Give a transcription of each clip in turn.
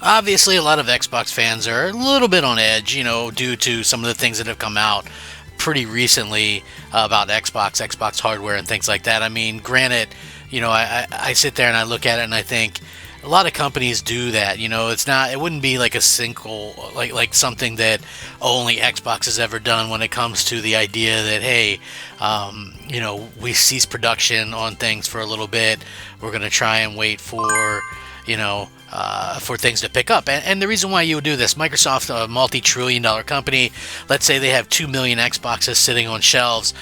Obviously, a lot of Xbox fans are a little bit on edge, due to some of the things that have come out pretty recently about Xbox hardware, and things like that. I mean, granted, I sit there and I look at it and I think a lot of companies do that. It wouldn't be like a single, like something that only Xbox has ever done when it comes to the idea that, hey, we cease production on things for a little bit. We're going to try and wait for things to pick up. And the reason why you would do this, Microsoft, a multi-trillion-dollar company, let's say they have 2 million Xboxes sitting on shelves.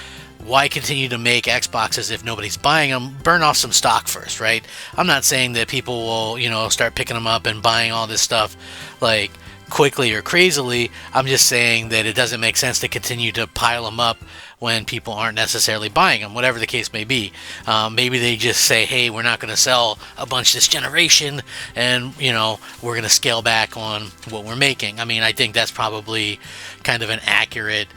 Why continue to make Xboxes if nobody's buying them? Burn off some stock first, right? I'm not saying that people will, start picking them up and buying all this stuff like quickly or crazily. I'm just saying that it doesn't make sense to continue to pile them up when people aren't necessarily buying them, whatever the case may be. Maybe they just say, hey, we're not going to sell a bunch this generation, and, we're going to scale back on what we're making. I mean, I think that's probably kind of an accurate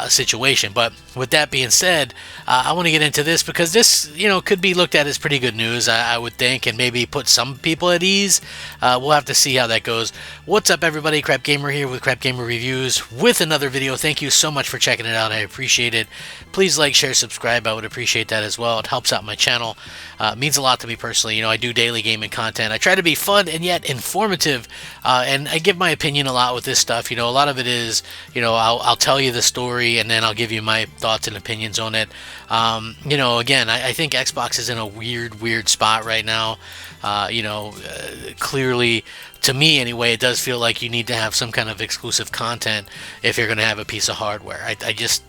situation. But with that being said, I want to get into this because this, could be looked at as pretty good news, I would think, and maybe put some people at ease. We'll have to see how that goes. What's up, everybody? Crap Gamer here with Crap Gamer Reviews with another video. Thank you so much for checking it out. I appreciate it. Please like, share, subscribe. I would appreciate that as well. It helps out my channel. It means a lot to me personally. I do daily gaming content. I try to be fun and yet informative, and I give my opinion a lot with this stuff. A lot of it is, I'll tell you the story and then I'll give you my thoughts and opinions on it. Again, I think Xbox is in a weird spot right now. Clearly, to me anyway, it does feel like you need to have some kind of exclusive content if you're going to have a piece of hardware.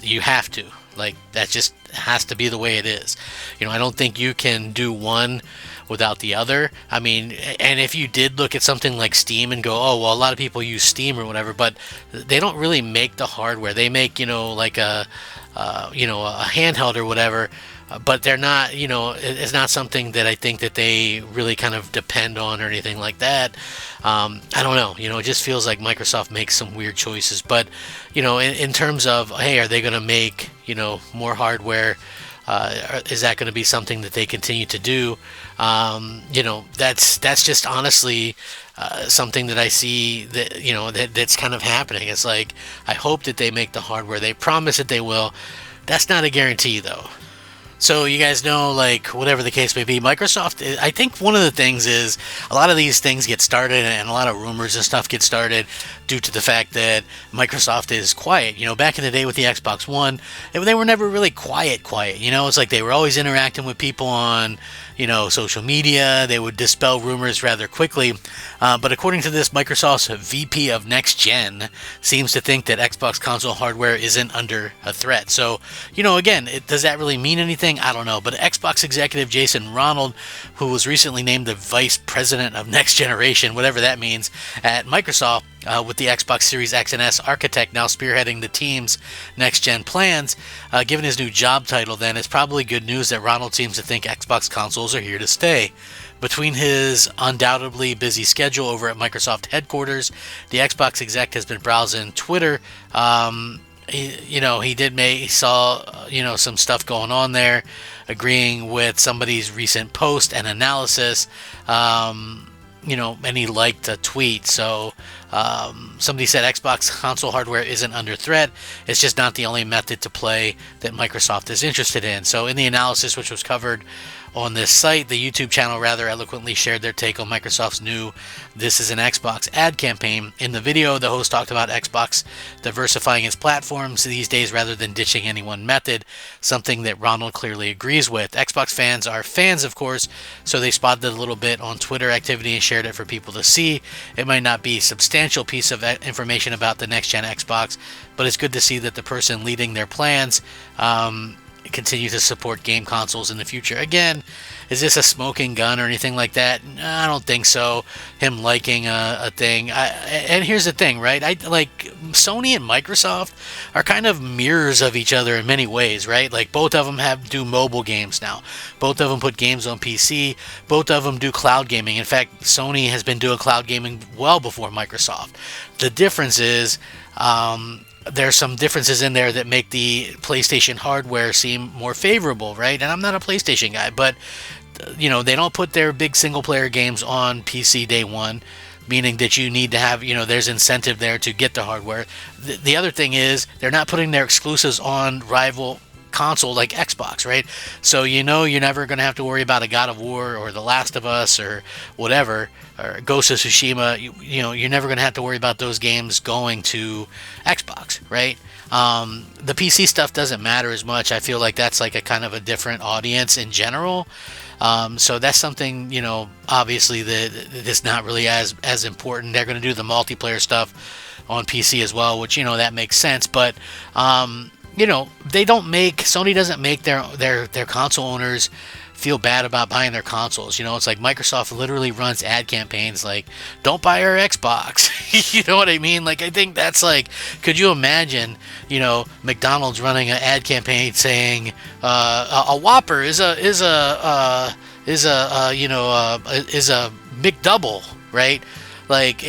You have to. Like, that just has to be the way it is. I don't think you can do one without the other. I mean, and if you did look at something like Steam and go, oh, well, a lot of people use Steam or whatever, but they don't really make the hardware. They make, like a handheld or whatever, but they're not, it's not something that I think that they really kind of depend on or anything like that. I don't know, it just feels like Microsoft makes some weird choices. But, in terms of, hey, are they going to make, more hardware? Is that going to be something that they continue to do? That's just honestly something that I see that, that's kind of happening. It's like, I hope that they make the hardware. They promise that they will. That's not a guarantee, though. So you guys know, like, whatever the case may be, Microsoft, I think one of the things is a lot of these things get started and a lot of rumors and stuff get started due to the fact that Microsoft is quiet. Back in the day with the Xbox One, they were never really quiet. It's like they were always interacting with people on, social media. They would dispel rumors rather quickly. But according to this, Microsoft's VP of Next Gen seems to think that Xbox console hardware isn't under a threat. So, again, does that really mean anything? I don't know. But Xbox executive Jason Ronald, who was recently named the Vice President of Next Generation, whatever that means, at Microsoft, with the Xbox Series X and S architect now spearheading the team's next-gen plans. Given his new job title, then, it's probably good news that Ronald seems to think Xbox consoles are here to stay. Between his undoubtedly busy schedule over at Microsoft headquarters, the Xbox exec has been browsing Twitter. He saw, some stuff going on there, agreeing with somebody's recent post and analysis. And he liked a tweet. So somebody said Xbox console hardware isn't under threat. It's just not the only method to play that Microsoft is interested in. So in the analysis, which was covered on this site, the YouTube channel rather eloquently shared their take on Microsoft's new "This is an Xbox" ad campaign. In the video, the host talked about Xbox diversifying its platforms these days rather than ditching any one method, something that Ronald clearly agrees with. Xbox fans are fans, of course, so they spotted a little bit on Twitter activity and shared it for people to see. It might not be a substantial piece of information about the next-gen Xbox, but it's good to see that the person leading their plans continue to support game consoles in the future. Again, is this a smoking gun or anything like that? I don't think so. Him liking a thing. And here's the thing, right? Sony and Microsoft are kind of mirrors of each other in many ways, right? Like, both of them do mobile games now. Both of them put games on PC. Both of them do cloud gaming. In fact, Sony has been doing cloud gaming well before Microsoft. The difference is, there's some differences in there that make the PlayStation hardware seem more favorable, right? And I'm not a PlayStation guy, but they don't put their big single-player games on PC day one. meaning that you need to have, there's incentive there to get the hardware. The other thing is they're not putting their exclusives on rival console like Xbox, right? So you're never going to have to worry about a God of War or The Last of Us or whatever, or Ghost of Tsushima. You're never going to have to worry about those games going to Xbox, right? The PC stuff doesn't matter as much. I feel like that's like a kind of a different audience in general. So that's something, obviously that is not really as important. They're going to do the multiplayer stuff on PC as well, which, that makes sense. But, Sony doesn't make their console owners feel bad about buying their consoles. It's like Microsoft literally runs ad campaigns like, don't buy our Xbox. You know what I mean? Like, I think that's like, could you imagine, McDonald's running an ad campaign saying, a Whopper is a McDouble, right? Like,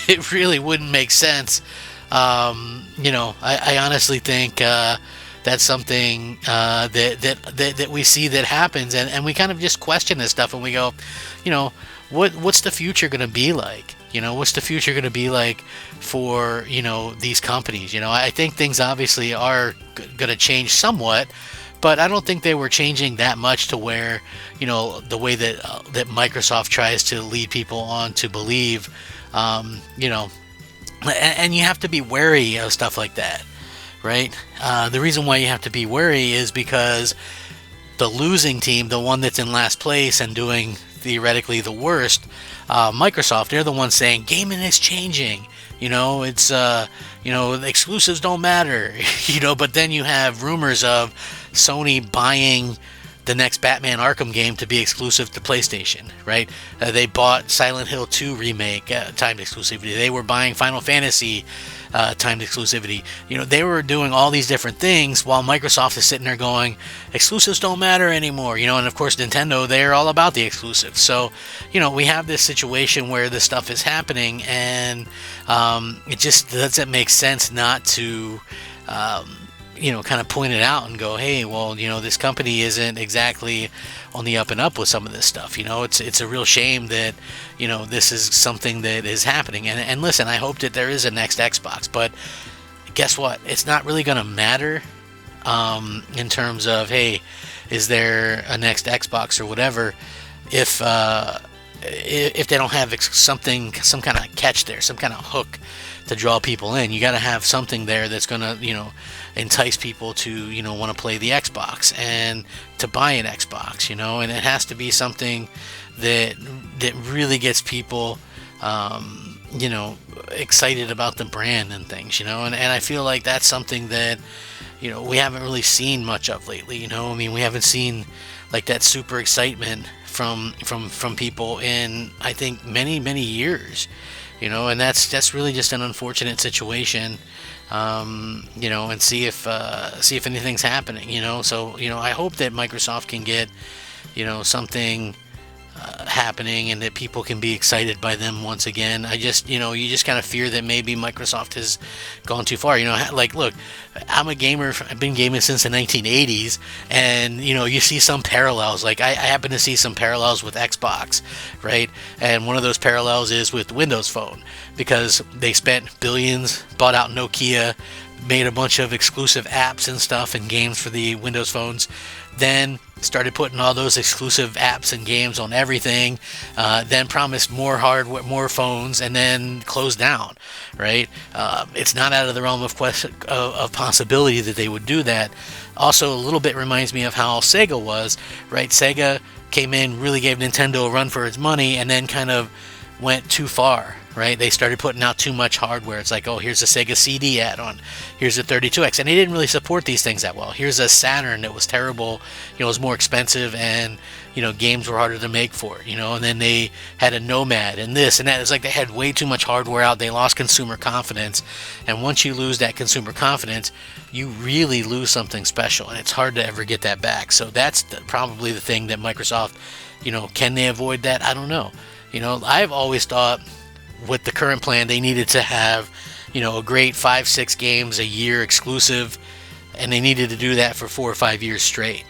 it really wouldn't make sense. I honestly think, that's something that we see that happens, and we kind of just question this stuff, and we go, what's the future going to be like? What's the future going to be like for these companies? I think things obviously are going to change somewhat, but I don't think they were changing that much to where the way that Microsoft tries to lead people on to believe, and you have to be wary of stuff like that. Right? The reason why you have to be wary is because the losing team, the one that's in last place and doing theoretically the worst, Microsoft, they're the ones saying gaming is changing. It's the exclusives don't matter. But then you have rumors of Sony buying the next Batman Arkham game to be exclusive to PlayStation, right? They bought Silent Hill 2 remake timed exclusivity. They were buying Final Fantasy timed exclusivity. They were doing all these different things while Microsoft is sitting there going, exclusives don't matter anymore. And of course Nintendo, they're all about the exclusives. So, we have this situation where this stuff is happening, and it just doesn't make sense not to kind of point it out and go, hey, well, this company isn't exactly on the up and up with some of this stuff. It's a real shame that, this is something that is happening. And listen, I hope that there is a next Xbox, but guess what? It's not really going to matter in terms of, hey, is there a next Xbox or whatever, if they don't have some kind of catch there, some kind of hook to draw people in. You got to have something there that's going to, entice people to, want to play the Xbox and to buy an Xbox, and it has to be something that really gets people, excited about the brand and things, and I feel like that's something that, we haven't really seen much of lately, we haven't seen like that super excitement from people in, I think, many years, and that's really just an unfortunate situation, and see if anything's happening, so, I hope that Microsoft can get, something happening and that people can be excited by them once again. I just, you just kind of fear that maybe Microsoft has gone too far. Like, look, I'm a gamer. I've been gaming since the 1980s, and you see some parallels. Like, I happen to see some parallels with Xbox, right? And one of those parallels is with Windows Phone, because they spent billions, bought out Nokia, made a bunch of exclusive apps and stuff and games for the Windows phones, then started putting all those exclusive apps and games on everything, then promised more hardware, more phones, and then closed down, right? It's not out of the realm of possibility that they would do that. Also, a little bit reminds me of how Sega was, right? Sega came in, really gave Nintendo a run for its money, and then kind of went too far, right? They started putting out too much hardware. It's like, oh, here's a Sega CD add-on, here's a 32X, and they didn't really support these things that well. Here's a Saturn that was terrible, it was more expensive, and games were harder to make for it, and then they had a Nomad and this and that. It's like they had way too much hardware out. They lost consumer confidence, and once you lose that consumer confidence, you really lose something special, and it's hard to ever get that back. So that's probably the thing that Microsoft, can they avoid that? I don't know. I've always thought with the current plan, they needed to have, a great 5-6 games a year exclusive, and they needed to do that for 4 or 5 years straight.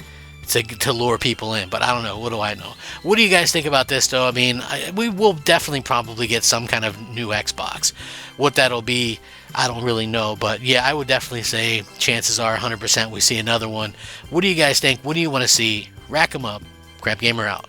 to lure people in. But I don't know. What do I know? What do you guys think about this, though? I mean, we will definitely probably get some kind of new Xbox. What that'll be, I don't really know. But yeah, I would definitely say chances are 100% we see another one. What do you guys think? What do you want to see? Rack 'em up. Crap Gamer out.